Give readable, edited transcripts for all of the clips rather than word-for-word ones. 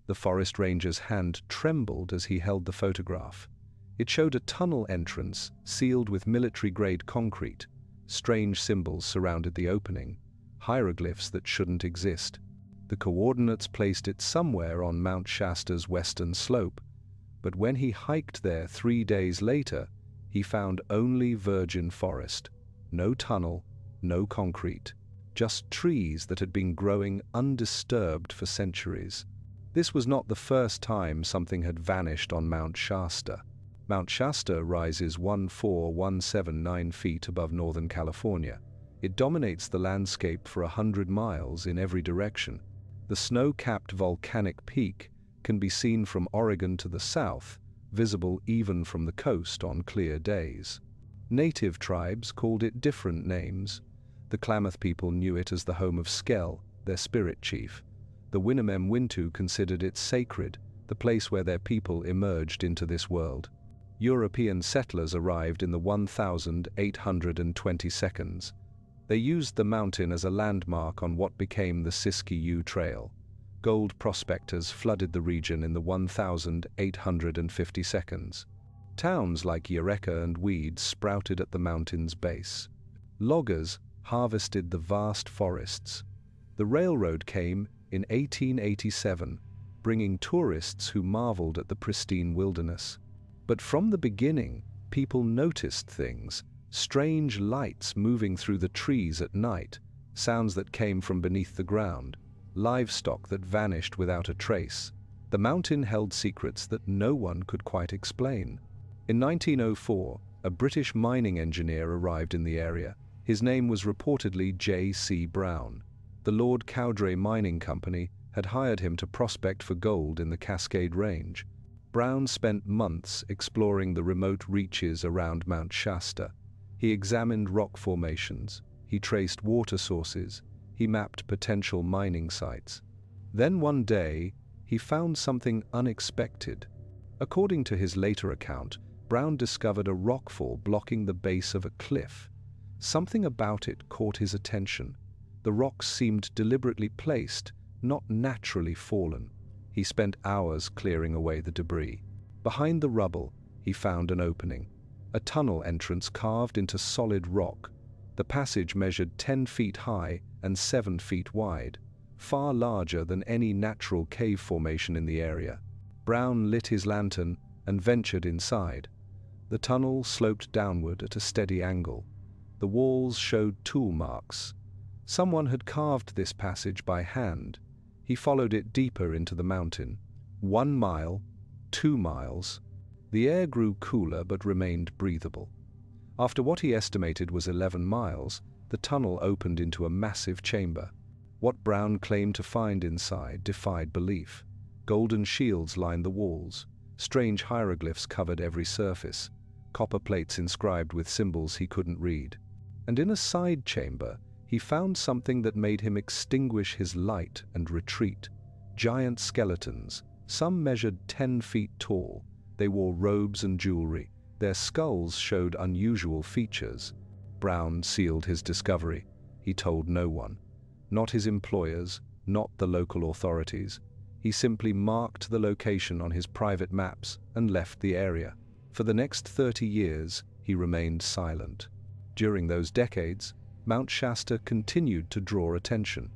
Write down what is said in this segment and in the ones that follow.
The forest ranger's hand trembled as he held the photograph. It showed a tunnel entrance sealed with military-grade concrete. Strange symbols surrounded the opening, hieroglyphs that shouldn't exist. The coordinates placed it somewhere on Mount Shasta's western slope, but when he hiked there 3 days later, he found only virgin forest. No tunnel, no concrete, just trees that had been growing undisturbed for centuries. This was not the first time something had vanished on Mount Shasta. Mount Shasta rises 14,179 feet above Northern California. It dominates the landscape for 100 miles in every direction. The snow-capped volcanic peak can be seen from Oregon to the south, visible even from the coast on clear days. Native tribes called it different names. The Klamath people knew it as the home of Skell, their spirit chief. The Winnemem-Wintu considered it sacred, the place where their people emerged into this world. European settlers arrived in the 1822. They used the mountain as a landmark on what became the Siskiyou Trail. Gold prospectors flooded the region in the 1852. Towns like Eureka and Weed sprouted at the mountain's base. Loggers harvested the vast forests. The railroad came in 1887, bringing tourists who marveled at the pristine wilderness. But from the beginning, people noticed things: strange lights moving through the trees at night, sounds that came from beneath the ground, livestock that vanished without a trace. The mountain held secrets that no one could quite explain. In 1904, a British mining engineer arrived in the area. His name was reportedly J.C. Brown. The Lord Cowdray Mining Company had hired him to prospect for gold in the Cascade Range. Brown spent months exploring the remote reaches around Mount Shasta. He examined rock formations, he traced water sources, he mapped potential mining sites. Then one day, he found something unexpected. According to his later account, Brown discovered a rockfall blocking the base of a cliff. Something about it caught his attention. The rocks seemed deliberately placed, not naturally fallen. He spent hours clearing away the debris. Behind the rubble, he found an opening, a tunnel entrance carved into solid rock. The passage measured 10 feet high and 7 feet wide, far larger than any natural cave formation in the area. Brown lit his lantern and ventured inside. The tunnel sloped downward at a steady angle. The walls showed tool marks. Someone had carved this passage by hand. He followed it deeper into the mountain. 1 mile, 2 miles. The air grew cooler but remained breathable. After what he estimated was 11 miles, the tunnel opened into a massive chamber. What Brown claimed to find inside defied belief. Golden shields lined the walls. Strange hieroglyphs covered every surface. Copper plates inscribed with symbols he couldn't read. And in a side chamber, he found something that made him extinguish his light and retreat. Giant skeletons, some measured 10 feet tall. They wore robes and jewelry. Their skulls showed unusual features. Brown sealed his discovery. He told no one. Not his employers, not the local authorities. He simply marked the location on his private maps and left the area. For the next 30 years, he remained silent. During those decades, Mount Shasta continued to draw attention.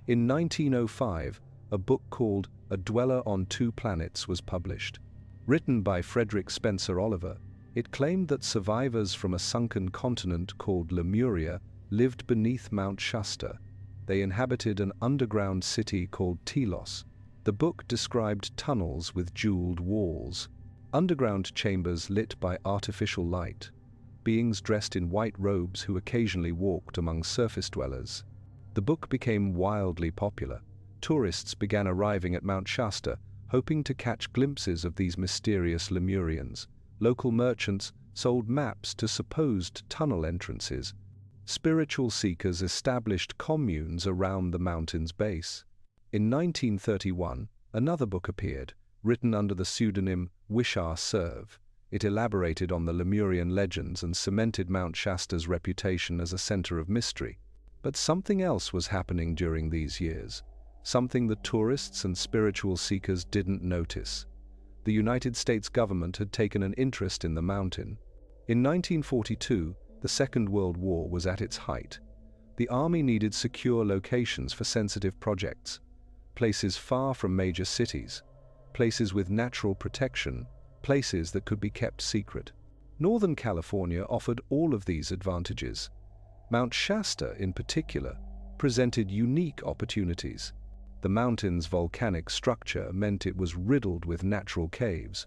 In 1905, a book called A Dweller on Two Planets was published. Written by Frederick Spencer Oliver, it claimed that survivors from a sunken continent called Lemuria lived beneath Mount Shasta. They inhabited an underground city called Telos. The book described tunnels with jeweled walls, underground chambers lit by artificial light, beings dressed in white robes who occasionally walked among surface dwellers. The book became wildly popular. Tourists began arriving at Mount Shasta, hoping to catch glimpses of these mysterious Lemurians. Local merchants sold maps to supposed tunnel entrances. Spiritual seekers established communes around the mountain's base. In 1931, another book appeared, written under the pseudonym Wishar Serve. It elaborated on the Lemurian legends and cemented Mount Shasta's reputation as a center of mystery. But something else was happening during these years. something the tourists and spiritual seekers didn't notice. The United States government had taken an interest in the mountain. In 1942, the Second World War was at its height. The army needed secure locations for sensitive projects, places far from major cities, places with natural protection, places that could be kept secret. Northern California offered all of these advantages. Mount Shasta, in particular, presented unique opportunities. The mountain's volcanic structure meant it was riddled with natural caves.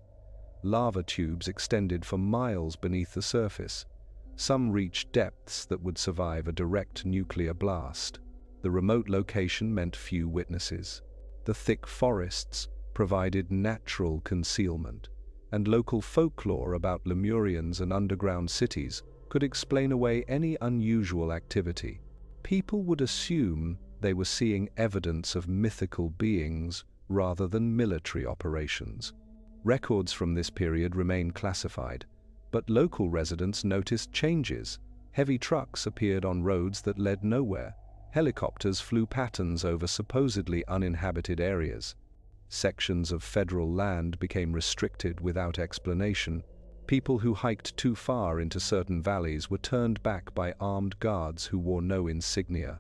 Lava tubes extended for miles beneath the surface. Some reached depths that would survive a direct nuclear blast. The remote location meant few witnesses. The thick forests provided natural concealment, and local folklore about Lemurians and underground cities could explain away any unusual activity. People would assume they were seeing evidence of mythical beings rather than military operations. Records from this period remain classified, but local residents noticed changes. Heavy trucks appeared on roads that led nowhere. Helicopters flew patterns over supposedly uninhabited areas. Sections of federal land became restricted without explanation. People who hiked too far into certain valleys were turned back by armed guards who wore no insignia.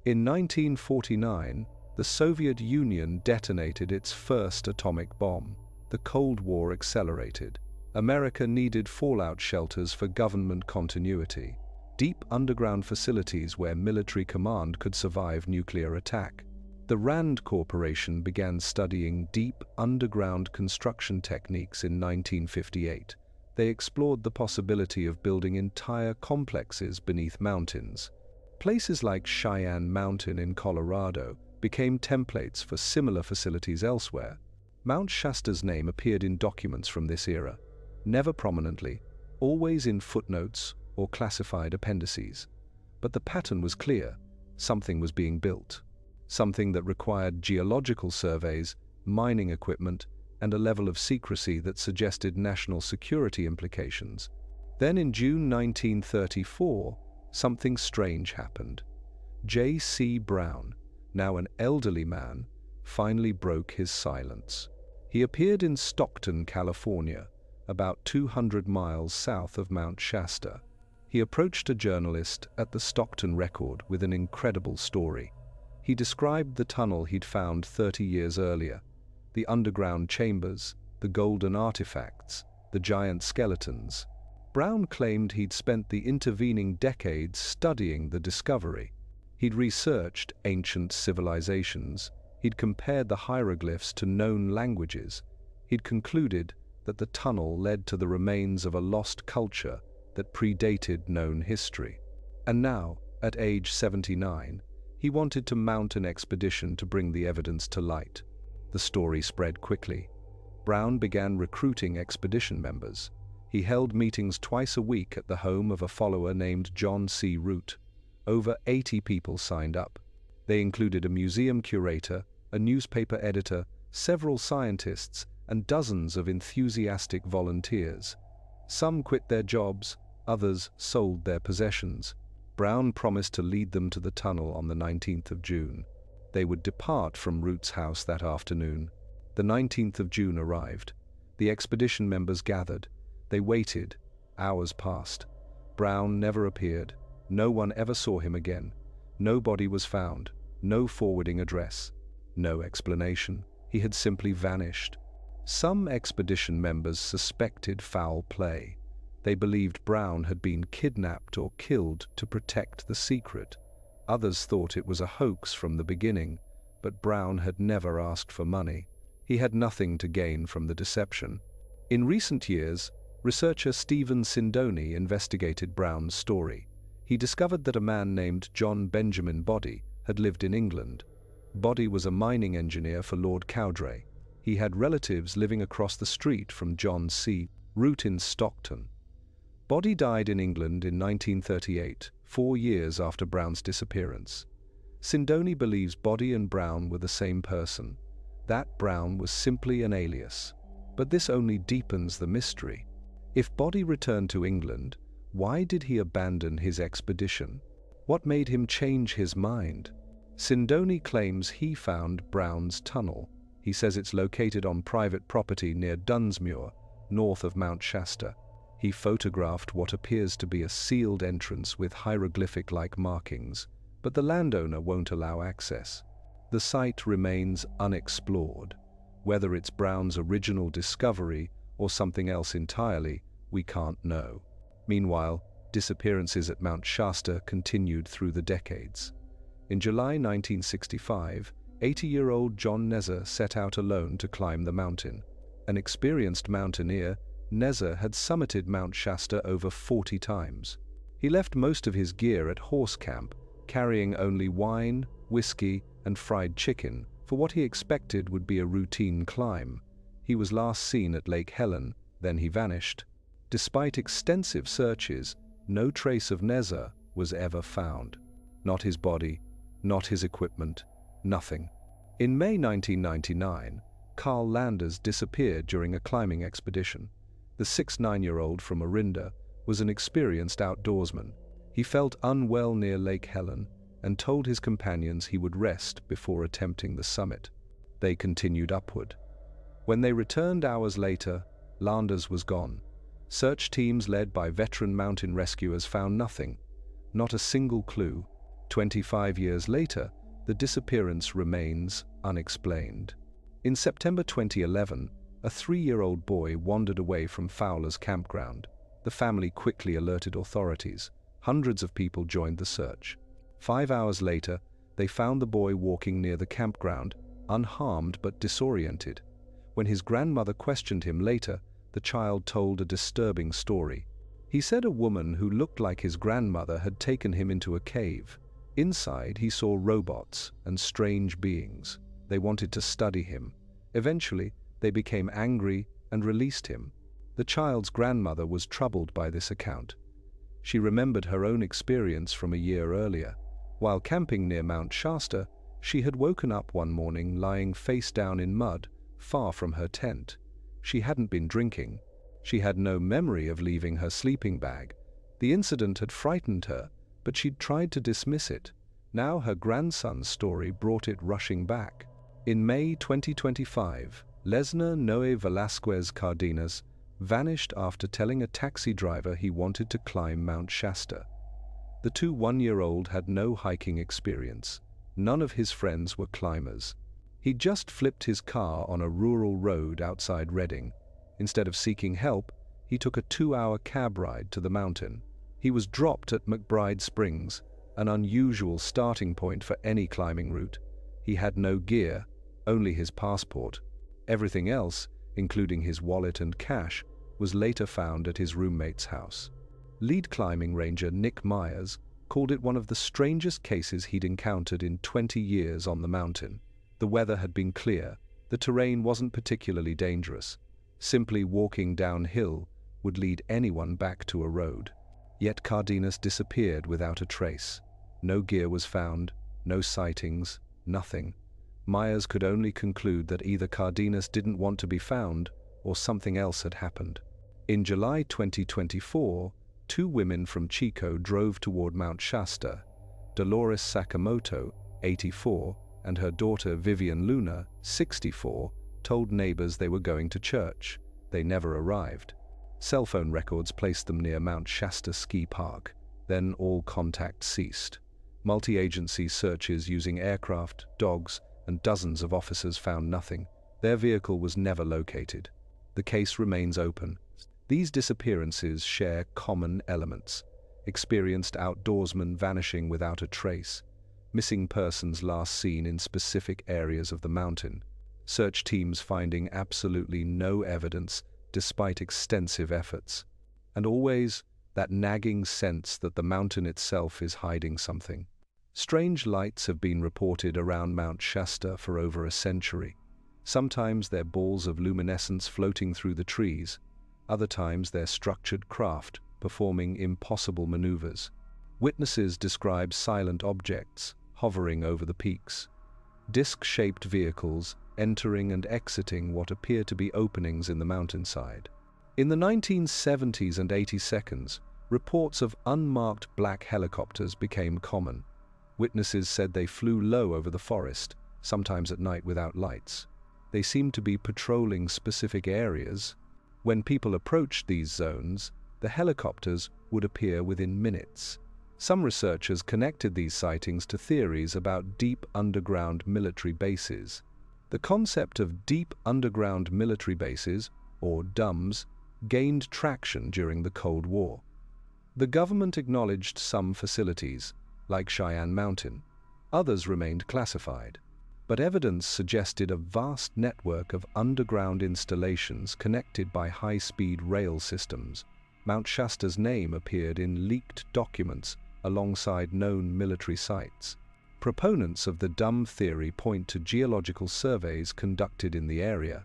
In 1949, the Soviet Union detonated its first atomic bomb. The Cold War accelerated. America needed fallout shelters for government continuity, deep underground facilities where military command could survive nuclear attack. The Rand Corporation began studying deep underground construction techniques in 1958. They explored the possibility of building entire complexes beneath mountains. Places like Cheyenne Mountain in Colorado became templates for similar facilities elsewhere. Mount Shasta's name appeared in documents from this era, never prominently, always in footnotes or classified appendices. But the pattern was clear. Something was being built. Something that required geological surveys, mining equipment, and a level of secrecy that suggested national security implications. Then in June 1934, something strange happened. J.C. Brown, now an elderly man, finally broke his silence. He appeared in Stockton, California, about 200 miles south of Mount Shasta. He approached a journalist at the Stockton Record with an incredible story. He described the tunnel he'd found 30 years earlier, the underground chambers, the golden artifacts, the giant skeletons. Brown claimed he'd spent the intervening decades studying the discovery. He'd researched ancient civilizations. He'd compared the hieroglyphs to known languages. He'd concluded that the tunnel led to the remains of a lost culture that predated known history. And now, at age 79, he wanted to mount an expedition to bring the evidence to light. The story spread quickly. Brown began recruiting expedition members. He held meetings twice a week at the home of a follower named John C. Root. Over 80 people signed up. They included a museum curator, a newspaper editor, several scientists, and dozens of enthusiastic volunteers. Some quit their jobs, others sold their possessions. Brown promised to lead them to the tunnel on the 19th of June. They would depart from Root's house that afternoon. The 19th of June arrived. The expedition members gathered. They waited. Hours passed. Brown never appeared. No one ever saw him again. No body was found. No forwarding address. No explanation. He had simply vanished. Some expedition members suspected foul play. They believed Brown had been kidnapped or killed to protect the secret. Others thought it was a hoax from the beginning, but Brown had never asked for money. He had nothing to gain from the deception. In recent years, researcher Stephen Sindoni investigated Brown's story. He discovered that a man named John Benjamin Body had lived in England. Body was a mining engineer for Lord Cowdray. He had relatives living across the street from John C. Root in Stockton. Body died in England in 1938, 4 years after Brown's disappearance. Sindoni believes Body and Brown were the same person. That Brown was simply an alias. But this only deepens the mystery. If Body returned to England, why did he abandon his expedition? What made him change his mind? Sindoni claims he found Brown's Tunnel. He says it's located on private property near Dunsmuir, north of Mount Shasta. He photographed what appears to be a sealed entrance with hieroglyphic-like markings, but the landowner won't allow access. The site remains unexplored. Whether it's Brown's original discovery or something else entirely, we can't know. Meanwhile, disappearances at Mount Shasta continued through the decades. In July 1965, 80-year-old John Nezzer set out alone to climb the mountain. An experienced mountaineer, Nezzer had summited Mount Shasta over 40 times. He left most of his gear at horse camp, carrying only wine, whiskey, and fried chicken for what he expected would be a routine climb. He was last seen at Lake Helen, then he vanished. Despite extensive searches, no trace of Nezzer was ever found. Not his body, not his equipment, nothing. In May 1999, Carl Landers disappeared during a climbing expedition. The 69-year-old from Orinda was an experienced outdoorsman. He felt unwell near Lake Helen and told his companions he would rest before attempting the summit. They continued upward. When they returned hours later, Landers was gone. Search teams led by veteran mountain rescuers found nothing, not a single clue. 25 years later, the disappearance remains unexplained. In September 2011, a 3-year-old boy wandered away from Fowler's campground. The family quickly alerted authorities. Hundreds of people joined the search. 5 hours later, they found the boy walking near the campground, unharmed but disoriented. When his grandmother questioned him later, the child told a disturbing story. He said a woman who looked like his grandmother had taken him into a cave. Inside, he saw robots and strange beings. They wanted to study him. Eventually, they became angry and released him. The child's grandmother was troubled by this account. She remembered her own experience from a year earlier. While camping near Mount Shasta, she had woken up one morning lying face down in mud, far from her tent. She hadn't been drinking. She had no memory of leaving her sleeping bag. The incident had frightened her, but she'd tried to dismiss it. Now her grandson's story brought it rushing back. In May 2025, Lesnar Noé Velasquez Cardenas vanished after telling a taxi driver he wanted to climb Mount Shasta. The 1-year-old had no hiking experience. None of his friends were climbers. He'd just flipped his car on a rural road outside Redding. Instead of seeking help, he took a 2-hour cab ride to the mountain. He was dropped at McBride Springs, an unusual starting point for any climbing route. He had no gear, only his passport. Everything else, including his wallet and cash, was later found at his roommate's house. Lead climbing ranger Nick Myers called it one of the strangest cases he'd encountered in 20 years on the mountain. The weather had been clear, the terrain wasn't particularly dangerous. Simply walking downhill would lead anyone back to a road. Yet Cardenas disappeared without a trace. No gear was found, no sightings, nothing. Myers could only conclude that either Cardenas didn't want to be found or something else had happened. In July 2024, 2 women from Chico drove toward Mount Shasta. Dolores Sakamoto, 84, and her daughter Vivian Luna, 64, told neighbors they were going to church. They never arrived. Cell phone records placed them near Mount Shasta Ski Park. Then all contact ceased. Multi-agency searches using aircraft, dogs, and dozens of officers found nothing. Their vehicle was never located. The case remains open. These disappearances share common elements: experienced outdoorsmen vanishing without a trace, missing persons last seen in specific areas of the mountain, search teams finding absolutely no evidence despite extensive efforts, and always that nagging sense that the mountain itself is hiding something. Strange lights have been reported around Mount Shasta for over a century. Sometimes they're balls of luminescence floating through the trees. Other times they're structured craft performing impossible maneuvers. Witnesses describe silent objects hovering over the peaks. Disc-shaped vehicles entering and exiting what appear to be openings in the mountainside. In the 1970s and 82nd, reports of unmarked black helicopters became common. Witnesses said they flew low over the forest, sometimes at night without lights. They seemed to be patrolling specific areas. When people approached these zones, the helicopters would appear within minutes. Some researchers connected these sightings to theories about deep underground military bases. The concept of deep underground military bases, or DUMBs, gained traction during the Cold War. The government acknowledged some facilities, like Cheyenne Mountain. Others remained classified. But evidence suggested a vast network of underground installations connected by high-speed rail systems. Mount Shasta's name appeared in leaked documents alongside known military sites. Proponents of the DUMB theory point to geological surveys conducted in the area,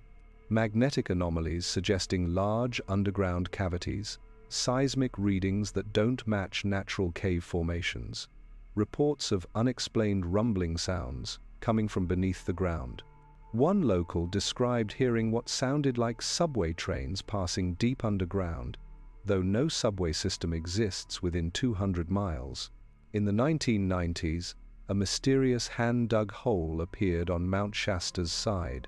magnetic anomalies suggesting large underground cavities, seismic readings that don't match natural cave formations, reports of unexplained rumbling sounds coming from beneath the ground. One local described hearing what sounded like subway trains passing deep underground, though no subway system exists within 200 miles. In the 1990s, a mysterious hand-dug hole appeared on Mount Shasta's side.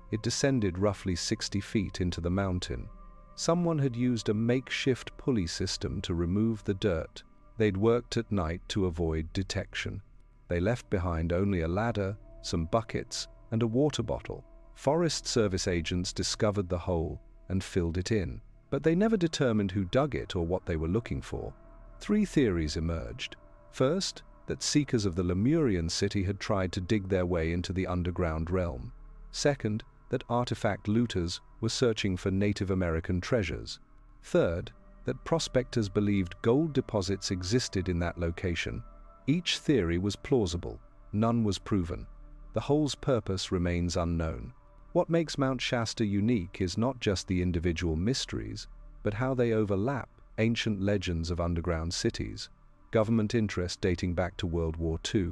It descended roughly 60 feet into the mountain. Someone had used a makeshift pulley system to remove the dirt. They'd worked at night to avoid detection. They left behind only a ladder, some buckets, and a water bottle. Forest Service agents discovered the hole and filled it in, but they never determined who dug it or what they were looking for. 3 theories emerged. First, that seekers of the Lemurian city had tried to dig their way into the underground realm. Second, that artifact looters were searching for Native American treasures. Third, that prospectors believed gold deposits existed in that location. Each theory was plausible. None was proven. The hole's purpose remains unknown. What makes Mount Shasta unique is not just the individual mysteries, but how they overlap ancient legends of underground cities, government interest dating back to World War II,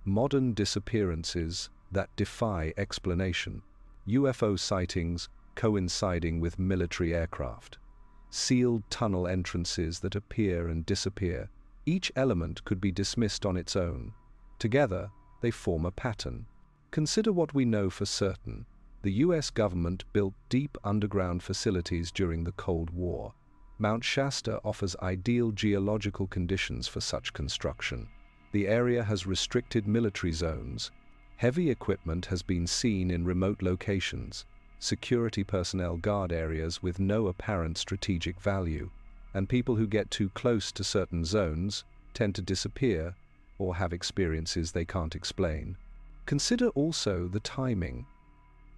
modern disappearances that defy explanation, UFO sightings coinciding with military aircraft, sealed tunnel entrances that appear and disappear. Each element could be dismissed on its own. Together, they form a pattern. Consider what we know for certain. The US government built deep underground facilities during the Cold War. Mount Shasta offers ideal geological conditions for such construction. The area has restricted military zones. Heavy equipment has been seen in remote locations. Security personnel guard areas with no apparent strategic value. And people who get too close to certain zones tend to disappear or have experiences they can't explain. Consider also the timing.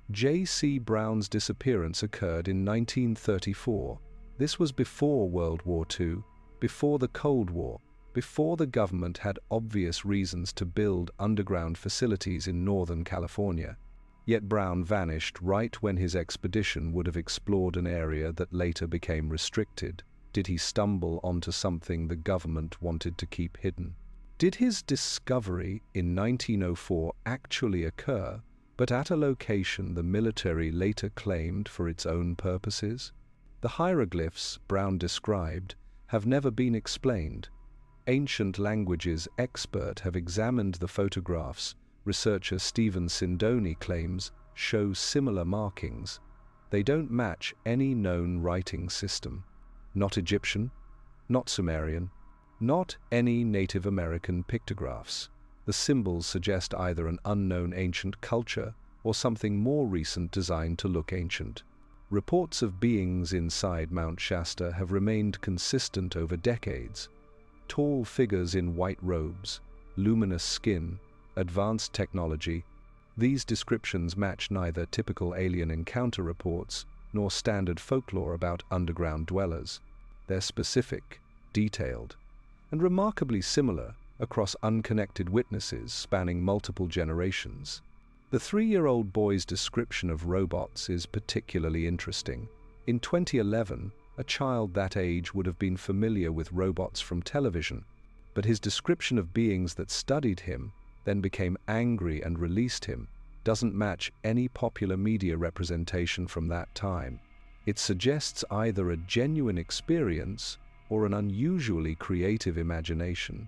J.C. Brown's disappearance occurred in 1934. This was before World War II, before the Cold War, before the government had obvious reasons to build underground facilities in Northern California. Yet Brown vanished right when his expedition would have explored an area that later became restricted. Did he stumble onto something the government wanted to keep hidden? Did his discovery in 1904 actually occur, but at a location the military later claimed for its own purposes? The hieroglyphs Brown described have never been explained. Ancient languages experts have examined the photographs. Researcher Stephen Sindoni claims show similar markings. They don't match any known writing system. Not Egyptian, not Sumerian, not any Native American pictographs. The symbols suggest either an unknown ancient culture or something more recent designed to look ancient. Reports of beings inside Mount Shasta have remained consistent over decades. Tall figures in white robes, luminous skin, advanced technology. These descriptions match neither typical alien encounter reports nor standard folklore about underground dwellers. They're specific, detailed, and remarkably similar across unconnected witnesses spanning multiple generations. The 3-year-old boy's description of robots is particularly interesting. In 2011, a child that age would have been familiar with robots from television, but his description of beings that studied him, then became angry and released him, doesn't match any popular media representation from that time. It suggests either a genuine experience or an unusually creative imagination.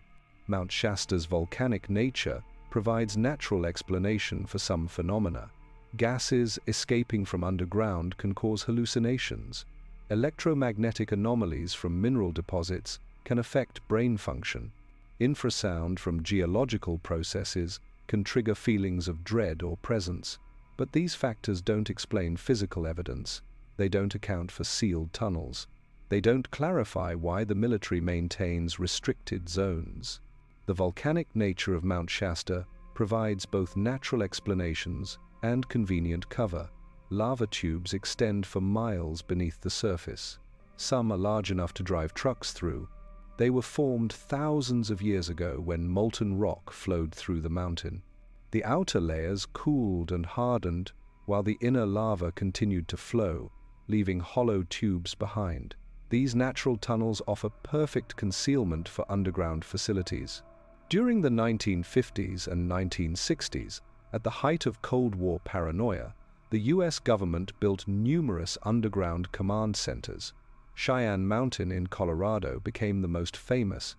Mount Shasta's volcanic nature provides natural explanation for some phenomena. Gases escaping from underground can cause hallucinations. Electromagnetic anomalies from mineral deposits can affect brain function. Infrasound from geological processes can trigger feelings of dread or presence. But these factors don't explain physical evidence. They don't account for sealed tunnels. They don't clarify why the military maintains restricted zones. The volcanic nature of Mount Shasta provides both natural explanations and convenient cover. Lava tubes extend for miles beneath the surface. Some are large enough to drive trucks through. They were formed thousands of years ago when molten rock flowed through the mountain. The outer layers cooled and hardened while the inner lava continued to flow, leaving hollow tubes behind. These natural tunnels offer perfect concealment for underground facilities. During the 1950s and 1960s, at the height of Cold War paranoia, the US government built numerous underground command centers. Cheyenne Mountain in Colorado became the most famous.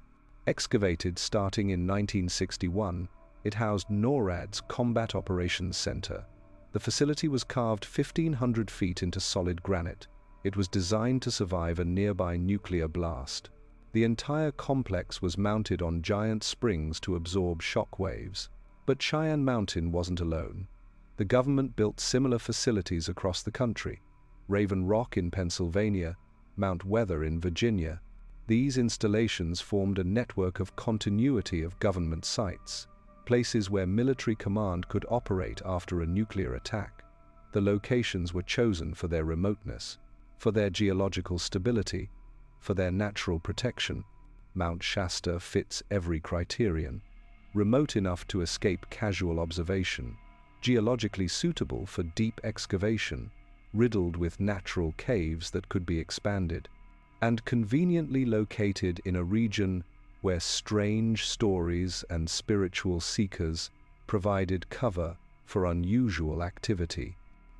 Excavated starting in 1961, it housed NORAD's Combat Operations Center. The facility was carved 1,500 feet into solid granite. It was designed to survive a nearby nuclear blast. The entire complex was mounted on giant springs to absorb shock waves. But Cheyenne Mountain wasn't alone. The government built similar facilities across the country. Raven Rock in Pennsylvania, Mount Weather in Virginia. These installations formed a network of continuity of government sites, places where military command could operate after a nuclear attack. The locations were chosen for their remoteness, for their geological stability, for their natural protection. Mount Shasta fits every criterion. Remote enough to escape casual observation, geologically suitable for deep excavation, riddled with natural caves that could be expanded, and conveniently located in a region where strange stories and spiritual seekers provided cover for unusual activity.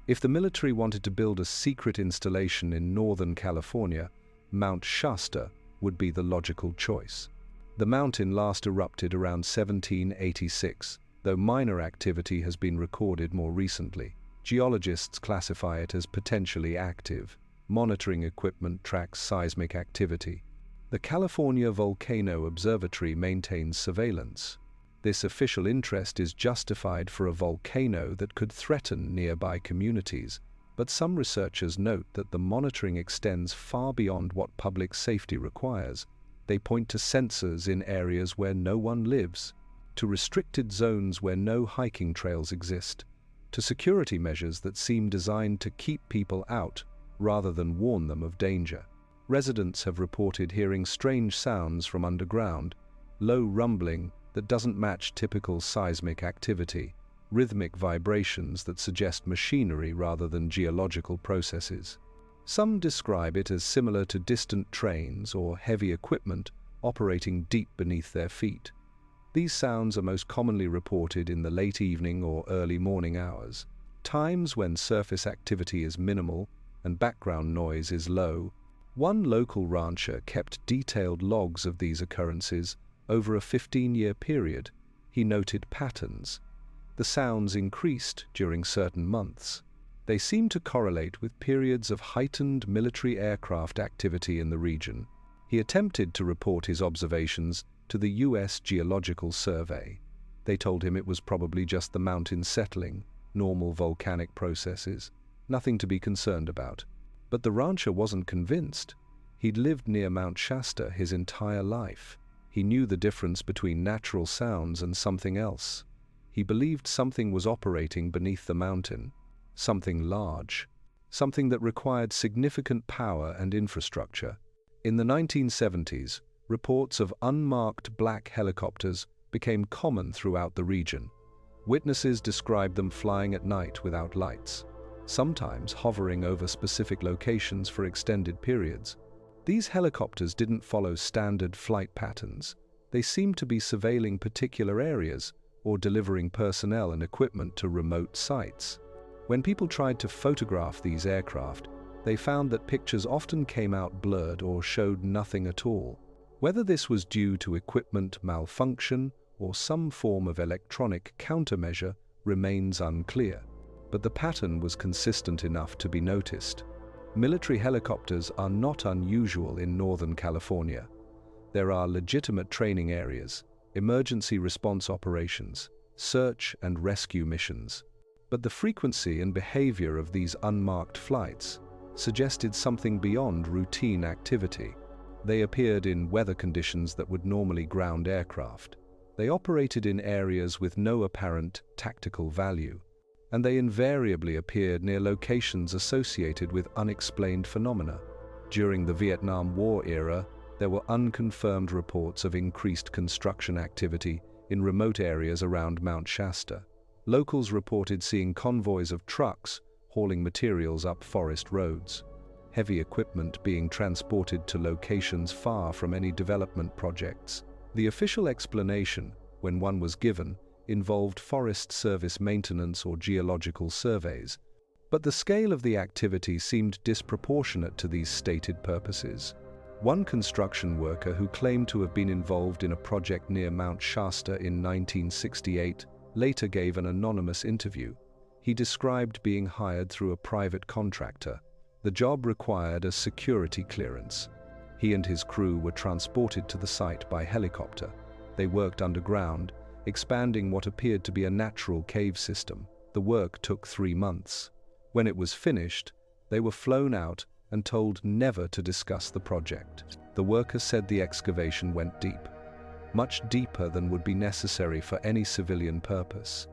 If the military wanted to build a secret installation in Northern California, Mount Shasta would be the logical choice. The mountain last erupted around 1786, though minor activity has been recorded more recently. Geologists classify it as potentially active. Monitoring equipment tracks seismic activity. The California Volcano Observatory maintains surveillance. This official interest is justified for a volcano that could threaten nearby communities, but some researchers note that the monitoring extends far beyond what public safety requires. They point to sensors in areas where no one lives, to restricted zones where no hiking trails exist, to security measures that seem designed to keep people out rather than warn them of danger. Residents have reported hearing strange sounds from underground, low rumbling that doesn't match typical seismic activity, rhythmic vibrations that suggest machinery rather than geological processes. Some describe it as similar to distant trains or heavy equipment operating deep beneath their feet. These sounds are most commonly reported in the late evening or early morning hours, times when surface activity is minimal and background noise is low. One local rancher kept detailed logs of these occurrences over a 15-year period. He noted patterns. The sounds increased during certain months. They seemed to correlate with periods of heightened military aircraft activity in the region. He attempted to report his observations to the U.S. Geological Survey. They told him it was probably just the mountain settling, normal volcanic processes, nothing to be concerned about. But the rancher wasn't convinced. He'd lived near Mount Shasta his entire life. He knew the difference between natural sounds and something else. He believed something was operating beneath the mountain, something large, something that required significant power and infrastructure. In the 1970s, reports of unmarked black helicopters became common throughout the region. Witnesses described them flying at night without lights, sometimes hovering over specific locations for extended periods. These helicopters didn't follow standard flight patterns. They seemed to be surveilling particular areas or delivering personnel and equipment to remote sites. When people tried to photograph these aircraft, they found that pictures often came out blurred or showed nothing at all. Whether this was due to equipment malfunction or some form of electronic countermeasure remains unclear, but the pattern was consistent enough to be noticed. Military helicopters are not unusual in Northern California. There are legitimate training areas, emergency response operations, search and rescue missions. But the frequency and behavior of these unmarked flights suggested something beyond routine activity. They appeared in weather conditions that would normally ground aircraft. They operated in areas with no apparent tactical value, and they invariably appeared near locations associated with unexplained phenomena. During the Vietnam War era, there were unconfirmed reports of increased construction activity in remote areas around Mount Shasta. Locals reported seeing convoys of trucks hauling materials up forest roads, heavy equipment being transported to locations far from any development projects. The official explanation, when one was given, involved Forest Service maintenance or geological surveys, but the scale of the activity seemed disproportionate to these stated purposes. One construction worker who claimed to have been involved in a project near Mount Shasta in 1968 later gave an anonymous interview. He described being hired through a private contractor. The job required a security clearance. He and his crew were transported to the site by helicopter. They worked underground, expanding what appeared to be a natural cave system. The work took 3 months. When it was finished, they were flown out and told never to discuss the project. The workers said the excavation went deep, much deeper than would be necessary for any civilian purpose.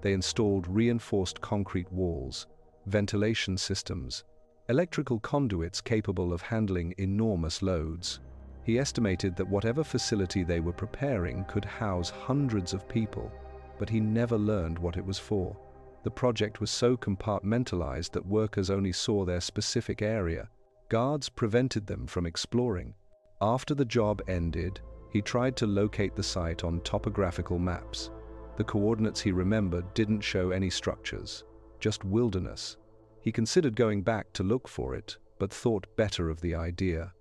They installed reinforced concrete walls, ventilation systems, electrical conduits capable of handling enormous loads. He estimated that whatever facility they were preparing could house hundreds of people, but he never learned what it was for. The project was so compartmentalized that workers only saw their specific area. Guards prevented them from exploring. After the job ended, he tried to locate the site on topographical maps. The coordinates he remembered didn't show any structures, just wilderness. He considered going back to look for it, but thought better of the idea.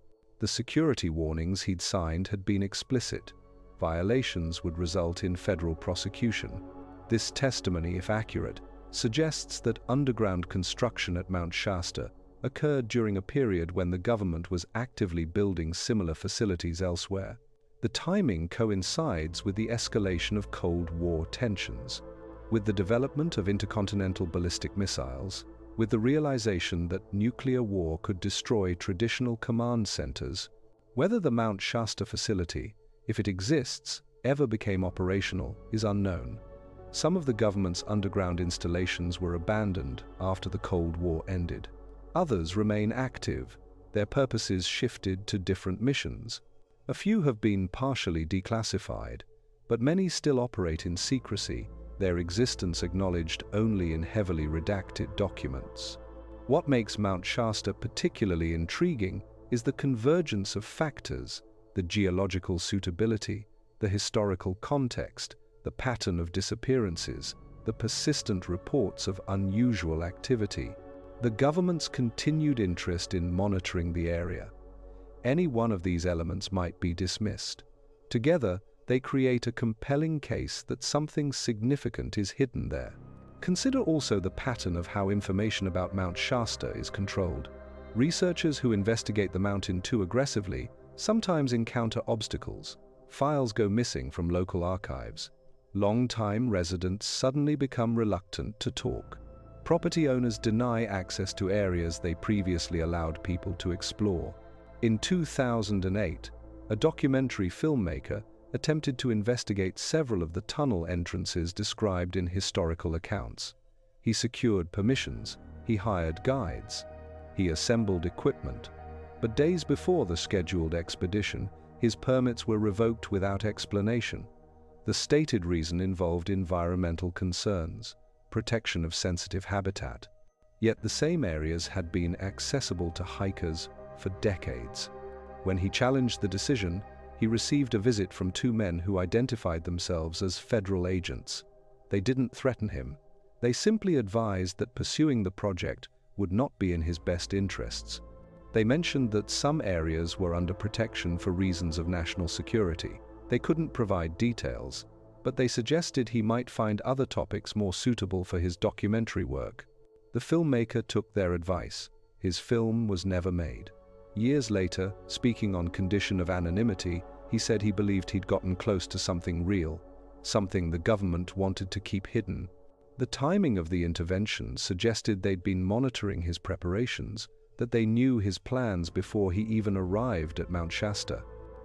The security warnings he'd signed had been explicit. Violations would result in federal prosecution. This testimony, if accurate, suggests that underground construction at Mount Shasta occurred during a period when the government was actively building similar facilities elsewhere. The timing coincides with the escalation of Cold War tensions, with the development of intercontinental ballistic missiles, with the realization that nuclear war could destroy traditional command centers. Whether the Mount Shasta facility, if it exists, ever became operational is unknown. Some of the government's underground installations were abandoned after the Cold War ended. Others remain active, their purposes shifted to different missions. A few have been partially declassified, but many still operate in secrecy, their existence acknowledged only in heavily redacted documents. What makes Mount Shasta particularly intriguing is the convergence of factors: the geological suitability, the historical context, the pattern of disappearances, the persistent reports of unusual activity, the government's continued interest in monitoring the area. Any one of these elements might be dismissed. Together, they create a compelling case that something significant is hidden there. Consider also the pattern of how information about Mount Shasta is controlled. Researchers who investigate the mountain too aggressively sometimes encounter obstacles. Files go missing from local archives. Long-time residents suddenly become reluctant to talk. Property owners deny access to areas they previously allowed people to explore. In 2008, a documentary filmmaker attempted to investigate several of the tunnel entrances described in historical accounts. He secured permissions, he hired guides, he assembled equipment, but days before the scheduled expedition, his permits were revoked without explanation. The stated reason involved environmental concerns, protection of sensitive habitat. Yet the same areas had been accessible to hikers for decades. When he challenged the decision, he received a visit from 2 men who identified themselves as federal agents. They didn't threaten him. They simply advised that pursuing the project would not be in his best interests. They mentioned that some areas were under protection for reasons of national security. They couldn't provide details, but they suggested he might find other topics more suitable for his documentary work. The filmmaker took their advice. His film was never made. Years later, speaking on condition of anonymity, he said he believed he'd gotten close to something real, something the government wanted to keep hidden. The timing of the intervention suggested they'd been monitoring his preparations, that they knew his plans before he even arrived at Mount Shasta.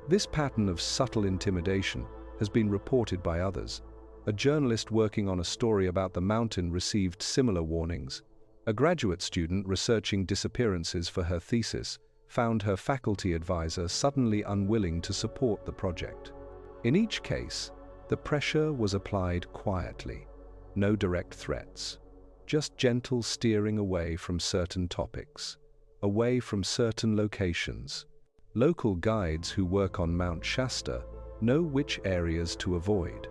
This pattern of subtle intimidation has been reported by others. A journalist working on a story about the mountain received similar warnings. A graduate student researching disappearances for her thesis found her faculty advisor suddenly unwilling to support the project. In each case, the pressure was applied quietly. No direct threats, just gentle steering away from certain topics, away from certain locations. Local guides who work on Mount Shasta know which areas to avoid.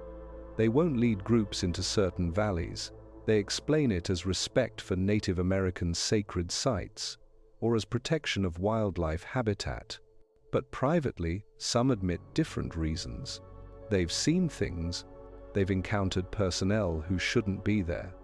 They won't lead groups into certain valleys. They explain it as respect for Native American sacred sites or as protection of wildlife habitat. But privately, some admit different reasons. They've seen things. They've encountered personnel who shouldn't be there.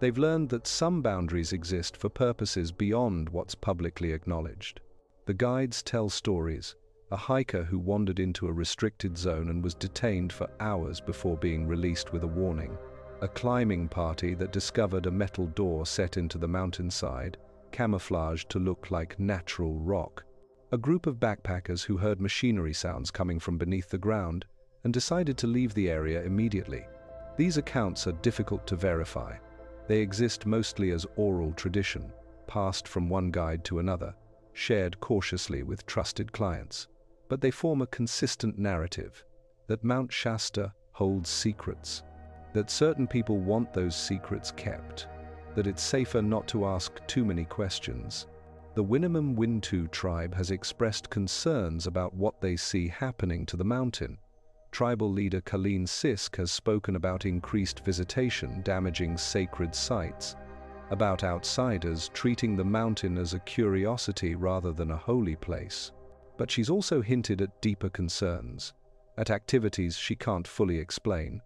They've learned that some boundaries exist for purposes beyond what's publicly acknowledged. The guides tell stories. A hiker who wandered into a restricted zone and was detained for hours before being released with a warning. A climbing party that discovered a metal door set into the mountainside, camouflaged to look like natural rock. A group of backpackers who heard machinery sounds coming from beneath the ground and decided to leave the area immediately. These accounts are difficult to verify. They exist mostly as oral tradition, passed from one guide to another, shared cautiously with trusted clients. But they form a consistent narrative that Mount Shasta holds secrets, that certain people want those secrets kept, that it's safer not to ask too many questions. The Winnemem-Wintu tribe has expressed concerns about what they see happening to the mountain. Tribal leader Colleen Sisk has spoken about increased visitation damaging sacred sites, about outsiders treating the mountain as a curiosity rather than a holy place. But she's also hinted at deeper concerns, at activities she can't fully explain,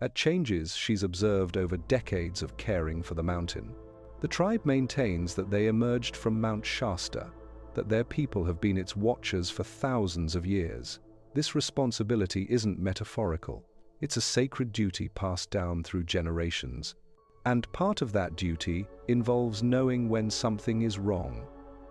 at changes she's observed over decades of caring for the mountain. The tribe maintains that they emerged from Mount Shasta, that their people have been its watchers for thousands of years. This responsibility isn't metaphorical. It's a sacred duty passed down through generations. And part of that duty involves knowing when something is wrong,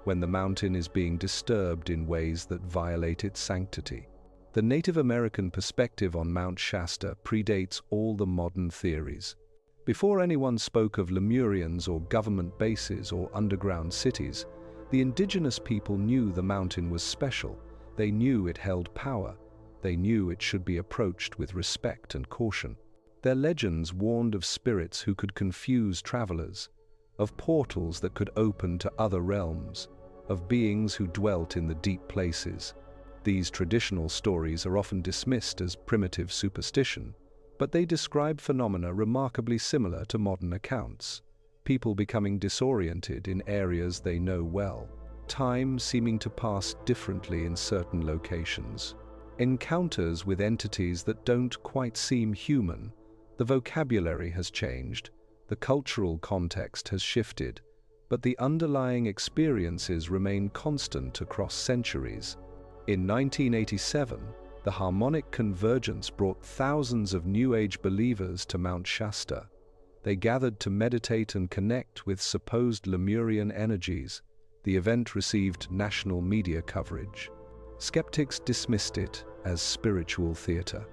when the mountain is being disturbed in ways that violate its sanctity. The Native American perspective on Mount Shasta predates all the modern theories. Before anyone spoke of Lemurians or government bases or underground cities, the indigenous people knew the mountain was special. They knew it held power. They knew it should be approached with respect and caution. Their legends warned of spirits who could confuse travelers, of portals that could open to other realms, of beings who dwelt in the deep places. These traditional stories are often dismissed as primitive superstition, but they describe phenomena remarkably similar to modern accounts. People becoming disoriented in areas they know well, time seeming to pass differently in certain locations, encounters with entities that don't quite seem human. The vocabulary has changed, the cultural context has shifted, but the underlying experiences remain constant across centuries. In 1987, the harmonic convergence brought thousands of New Age believers to Mount Shasta. They gathered to meditate and connect with supposed Lemurian energies. The event received national media coverage. Skeptics dismissed it as spiritual theater.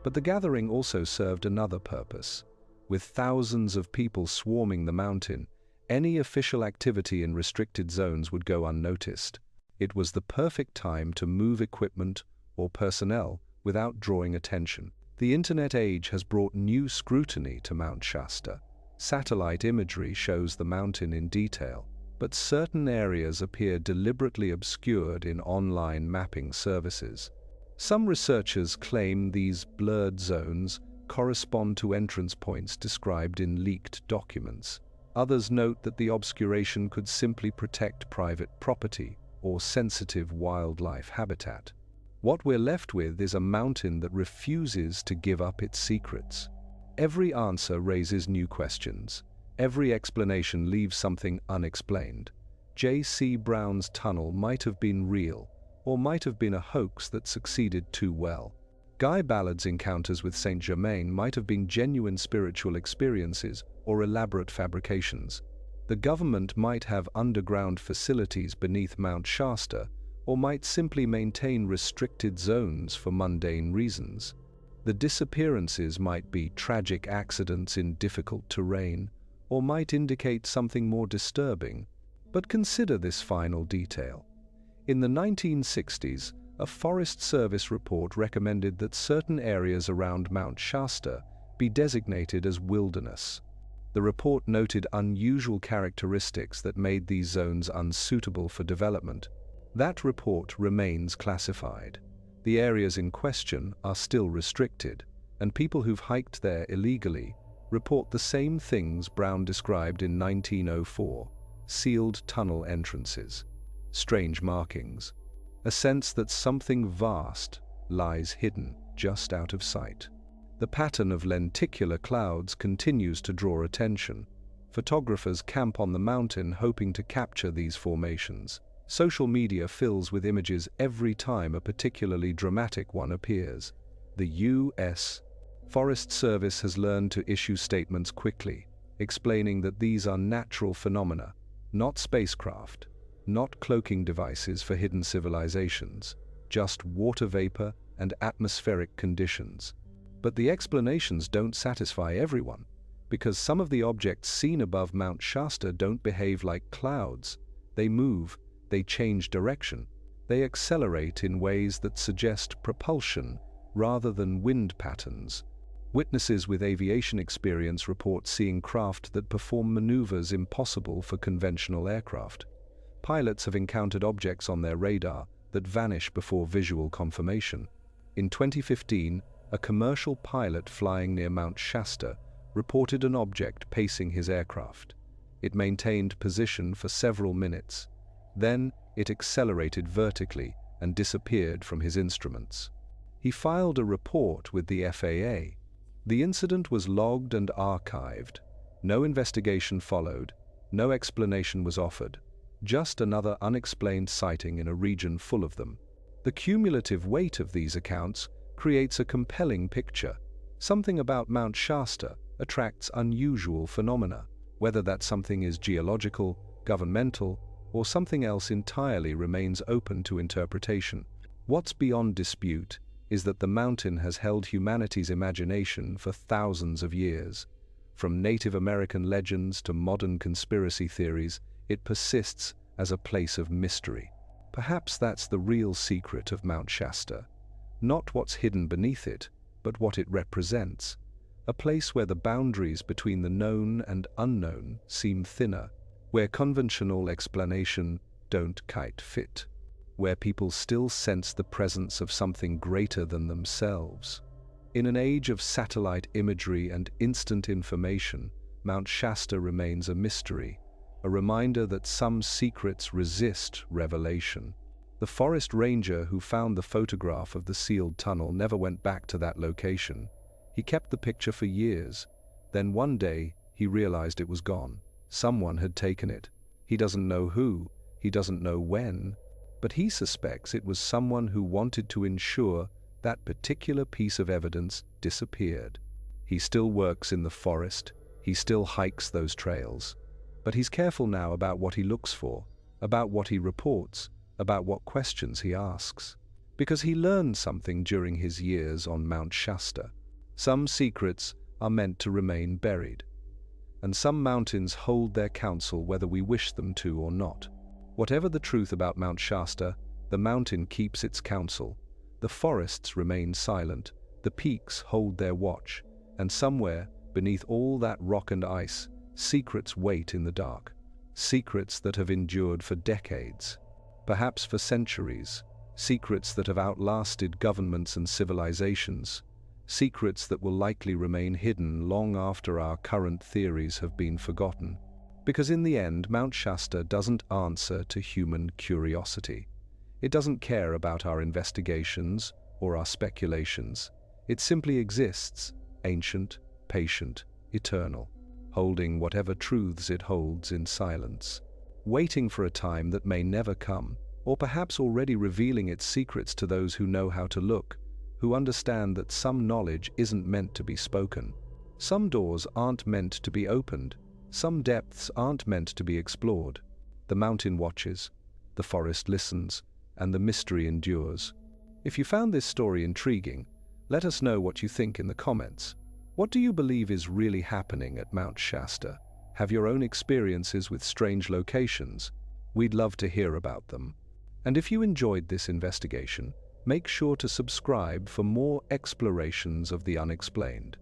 But the gathering also served another purpose. With thousands of people swarming the mountain, any official activity in restricted zones would go unnoticed. It was the perfect time to move equipment or personnel without drawing attention. The internet age has brought new scrutiny to Mount Shasta. Satellite imagery shows the mountain in detail, but certain areas appear deliberately obscured in online mapping services. Some researchers claim these blurred zones correspond to entrance points described in leaked documents. Others note that the obscuration could simply protect private property or sensitive wildlife habitat. What we're left with is a mountain that refuses to give up its secrets. Every answer raises new questions. Every explanation leaves something unexplained. J.C. Brown's tunnel might have been real, or might have been a hoax that succeeded too well. Guy Ballard's encounters with Saint Germain might have been genuine spiritual experiences or elaborate fabrications. The government might have underground facilities beneath Mount Shasta, or might simply maintain restricted zones for mundane reasons. The disappearances might be tragic accidents in difficult terrain, or might indicate something more disturbing. But consider this final detail. In the 1960s, a Forest Service report recommended that certain areas around Mount Shasta be designated as wilderness. The report noted unusual characteristics that made these zones unsuitable for development. That report remains classified. The areas in question are still restricted, and people who've hiked there illegally report the same things Brown described in 1904: sealed tunnel entrances, strange markings, a sense that something vast lies hidden just out of sight. The pattern of lenticular clouds continues to draw attention. Photographers camp on the mountain hoping to capture these formations. Social media fills with images every time a particularly dramatic one appears. The U.S. Forest Service has learned to issue statements quickly, explaining that these are natural phenomena, not spacecraft, not cloaking devices for hidden civilizations, just water vapor and atmospheric conditions. But the explanations don't satisfy everyone, because some of the objects seen above Mount Shasta don't behave like clouds. They move, they change direction, they accelerate in ways that suggest propulsion rather than wind patterns. Witnesses with aviation experience report seeing craft that perform maneuvers impossible for conventional aircraft. Pilots have encountered objects on their radar that vanish before visual confirmation. In 2015, a commercial pilot flying near Mount Shasta reported an object pacing his aircraft. It maintained position for several minutes. Then it accelerated vertically and disappeared from his instruments. He filed a report with the FAA. The incident was logged and archived. No investigation followed. No explanation was offered. Just another unexplained sighting in a region full of them. The cumulative weight of these accounts creates a compelling picture. Something about Mount Shasta attracts unusual phenomena, whether that something is geological, governmental, or something else entirely remains open to interpretation. What's beyond dispute is that the mountain has held humanity's imagination for thousands of years. From Native American legends to modern conspiracy theories, it persists as a place of mystery. Perhaps that's the real secret of Mount Shasta. Not what's hidden beneath it, but what it represents. A place where the boundaries between the known and unknown seem thinner, where conventional explanation don't quite fit, where people still sense the presence of something greater than themselves. In an age of satellite imagery and instant information, Mount Shasta remains a mystery, a reminder that some secrets resist revelation. The forest ranger who found the photograph of the sealed tunnel never went back to that location. He kept the picture for years. Then one day, he realized it was gone. Someone had taken it. He doesn't know who, he doesn't know when, but he suspects it was someone who wanted to ensure that particular piece of evidence disappeared. He still works in the forest, he still hikes those trails, but he's careful now about what he looks for, about what he reports, about what questions he asks. Because he learned something during his years on Mount Shasta. Some secrets are meant to remain buried, and some mountains hold their counsel whether we wish them to or not. Whatever the truth about Mount Shasta, the mountain keeps its counsel. The forests remain silent, the peaks hold their watch, and somewhere, beneath all that rock and ice, secrets wait in the dark. Secrets that have endured for decades, perhaps for centuries. Secrets that have outlasted governments and civilizations. Secrets that will likely remain hidden long after our current theories have been forgotten. Because in the end, Mount Shasta doesn't answer to human curiosity. It doesn't care about our investigations or our speculations. It simply exists, ancient, patient, eternal, holding whatever truths it holds in silence, waiting for a time that may never come, or perhaps already revealing its secrets to those who know how to look, who understand that some knowledge isn't meant to be spoken. Some doors aren't meant to be opened. Some depths aren't meant to be explored. The mountain watches, the forest listens, and the mystery endures. If you found this story intriguing, let us know what you think in the comments. What do you believe is really happening at Mount Shasta? Have your own experiences with strange locations? We'd love to hear about them. And if you enjoyed this investigation, make sure to subscribe for more explorations of the unexplained.